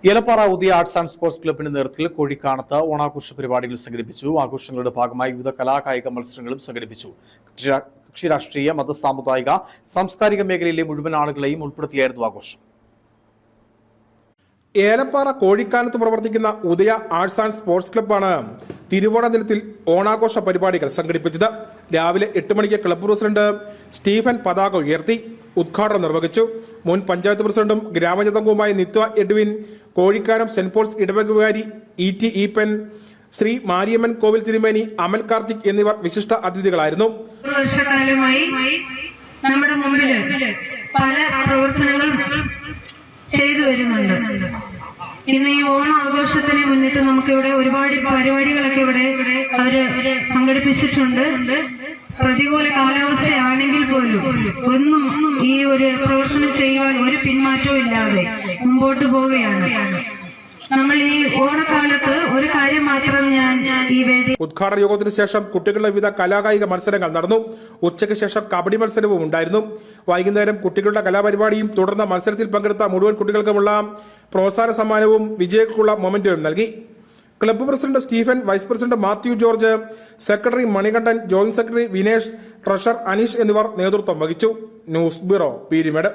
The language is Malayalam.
Elappara Udaya arts and sports ക്ലബിന്റെ നേതൃത്വത്തിൽ കോഴിക്കാണത്ത് ഓണാഘോഷ പരിപാടികൾ സംഘടിപ്പിച്ചു. ആഘോഷങ്ങളുടെ ഭാഗമായി വിവിധ കലാകായിക മത്സരങ്ങളും സംഘടിപ്പിച്ചു. കക്ഷി രാഷ്ട്രീയ, മത, സാമുദായിക, സാംസ്കാരിക മേഖലയിലെ മുഴുവൻ ആളുകളെയും ഉൾപ്പെടുത്തിയായിരുന്നു ആഘോഷം. ഏലപ്പാറ കോഴിക്കാനത്ത് പ്രവർത്തിക്കുന്ന ഉദയ ആർട്സ് ആൻഡ് സ്പോർട്സ് ക്ലബ്ബാണ് തിരുവോണ ദിനത്തിൽ ഓണാഘോഷ പരിപാടികൾ സംഘടിപ്പിച്ചത്. രാവിലെ 8 മണിക്ക് ക്ലബ്ബ് പ്രസിഡന്റ് സ്റ്റീഫൻ പതാക ഉയർത്തി ഉദ്ഘാടനം നിർവഹിച്ചു. മുൻ പഞ്ചായത്ത് പ്രസിഡന്റും ഗ്രാമജനതംഗവുമായ നിത്വ എഡ്വിൻ, കോഴിക്കാനം സെന്റ് പോൾസ് ഇടവക വികാരി E.T. ഈപ്പൻ, ശ്രീ മാരിയമ്മൻ കോവിൽ തിരുമേനി, അമൽ കാർത്തിക് എന്നിവർ വിശിഷ്ട അതിഥികളായിരുന്നു. വർഷക്കാലമായി നമ്മുടെ മുമ്പിൽ പല പ്രവർത്തനങ്ങൾ ചെയ്തു വരുന്നുണ്ട്. ഇന്ന് ഈ ഓണം ആഘോഷത്തിനെ മുന്നിട്ട് നമുക്കിവിടെ ഒരുപാട് പരിപാടികളൊക്കെ ഇവിടെ അവര് സംഘടിപ്പിച്ചിട്ടുണ്ട്. പ്രതികൂല കാലാവസ്ഥയാണെങ്കിൽ പോലും ഒന്നും ഈ ഒരു പ്രവർത്തനം ചെയ്യുവാൻ ഒരു പിന്മാറ്റവും ഇല്ലാതെ മുമ്പോട്ട് പോവുകയാണ്. നമ്മൾ ഈ ഓണക്കാലത്ത് ഒരു കാര്യം മാത്രം ഞാൻ ഈ വേദി ഉദ്ഘാടന യോഗത്തിന് ശേഷം കുട്ടികളുടെ വിവിധ കലാകായിക മത്സരങ്ങൾ നടന്നു. ഉച്ചയ്ക്ക് ശേഷം കബഡി മത്സരവും ഉണ്ടായിരുന്നു. വൈകുന്നേരം കുട്ടികളുടെ കലാപരിപാടിയും തുടർന്ന് മത്സരത്തിൽ പങ്കെടുത്ത മുഴുവൻ കുട്ടികൾക്കുമുള്ള പ്രോത്സാഹന സമ്മാനവും വിജയികൾക്കുള്ള മൊമെന്റവും നൽകി. Club president Stephen, vice president Mathew George, secretary Manikandan, joint secretary Vinesh, treasurer Aneesh എന്നിവർ നേതൃത്വം വഹിച്ചു. News bureau, Peermade.